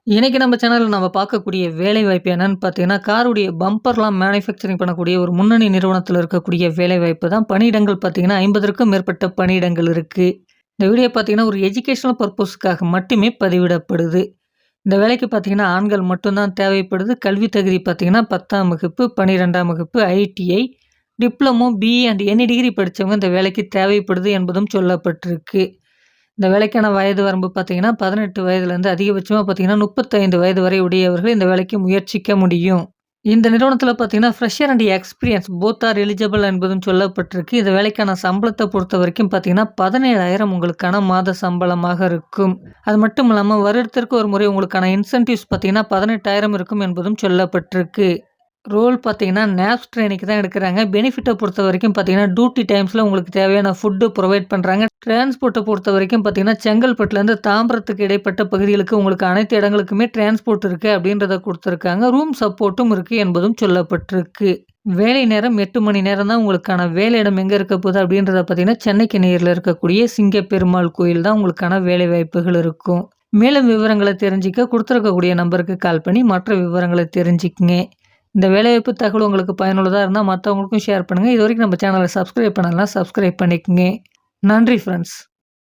இன்னைக்கு நம்ம சேனல்ல நம்ம பார்க்கக்கூடிய வேலைவாய்ப்பு என்னன்னு பார்த்தீங்கன்னா, காருடைய பம்பர்லாம் மேனுஃபேக்சரிங் பண்ணக்கூடிய ஒரு முன்னணி நிறுவனத்தில இருக்கக்கூடிய வேலைவாய்ப்பு தான். பணியிடங்கள் பார்த்தீங்கன்னா, 50க்கும் மேற்பட்ட பணியிடங்கள் இருக்கு. இந்த வீடியோ பார்த்தீங்கன்னா, ஒரு எஜுகேஷனல் பர்ப்பஸ்க்காக மட்டுமே பதிவிடப்படுது. இந்த வேலைக்கு பார்த்தீங்கன்னா, ஆண்கள் மட்டும் தான் தேவைப்படுது. கல்வி தகுதி பார்த்தீங்கன்னா, 10ஆம் வகுப்பு, 12ஆம் வகுப்பு, ITI, diploma, BE and any degree படிச்சவங்க இந்த வேலைக்கு தேவைப்படுது என்பதும் சொல்லப்பட்டிருக்கு. இந்த வேலைக்கான வயது வரம்பு பார்த்தீங்கன்னா, 18 வயதிலேருந்து அதிகபட்சமா பார்த்தீங்கன்னா, 35 வயது வரை உடையவர்கள் இந்த வேலைக்கு முயற்சிக்க முடியும். இந்த நிறுவனத்தில பார்த்தீங்கன்னா, fresher and experience both are eligible என்பதும் சொல்லப்பட்டிருக்கு. இந்த வேலைக்கான சம்பளத்த பொறுத்தவரைக்கும் பார்த்தீங்கன்னா, 17,000 உங்களுக்கான மாத சம்பளமாக இருக்கும். அது மட்டும் இல்லாம வருடத்திற்கு ஒரு முறை உங்களுக்கான இன்சென்டிவ்ஸ் பார்த்தீங்கன்னா, 18,000 இருக்கும் என்பதும் சொல்லப்பட்டிருக்கு. ரோல் பார்த்தீங்கன்னா, நேப்ஸ் ட்ரெயினிக்கு தான் எடுக்குறாங்க. பெனிஃபிட்ட பொறுத்தவரைக்கும் பார்த்தீங்கன்னா, டியூட்டி டைம்ஸ்ல உங்களுக்கு தேவையான ஃபுட்டு ப்ரொவைட் பண்றாங்க. டிரான்ஸ்போர்ட்ட பொறுத்தவரைக்கும் பார்த்தீங்கன்னா, செங்கல்பட்டுலேருந்து தாம்பரத்துக்கு இடைப்பட்ட பகுதிகளுக்கு உங்களுக்கு அனைத்து இடங்களுக்குமே டிரான்ஸ்போர்ட் இருக்கு அப்படின்றத குடுத்துருக்காங்க. ரூம் சப்போர்ட்டும் இருக்கு என்பதும் சொல்லப்பட்டிருக்கு. வேலை நேரம் 8 மணி நேரம் தான். உங்களுக்கான வேலையிடம் எங்க இருக்க போகுது அப்படின்றத பார்த்தீங்கன்னா, சென்னைக்கு நியர்ல இருக்கக்கூடிய சிங்கப்பெருமாள் கோயில் தான் உங்களுக்கான வேலைவாய்ப்புகள் இருக்கும். மேலும் விவரங்கள தெரிஞ்சுக்க குடுத்துருக்கக்கூடிய நம்பருக்கு கால் பண்ணி மற்ற விவரங்கள தெரிஞ்சுக்கங்க. இந்த வேலைவாய்ப்பு தகவல் உங்களுக்கு பயனுள்ளதா இருந்தா மத்தவங்களுக்கும் ஷேர் பண்ணுங்க. இதுவரைக்கும் நம்ம சேனல சப்ஸ்கிரைப் பண்ணலனா சப்ஸ்கிரைப் பண்ணிக்கங்க. நன்றி ஃப்ரெண்ட்ஸ்.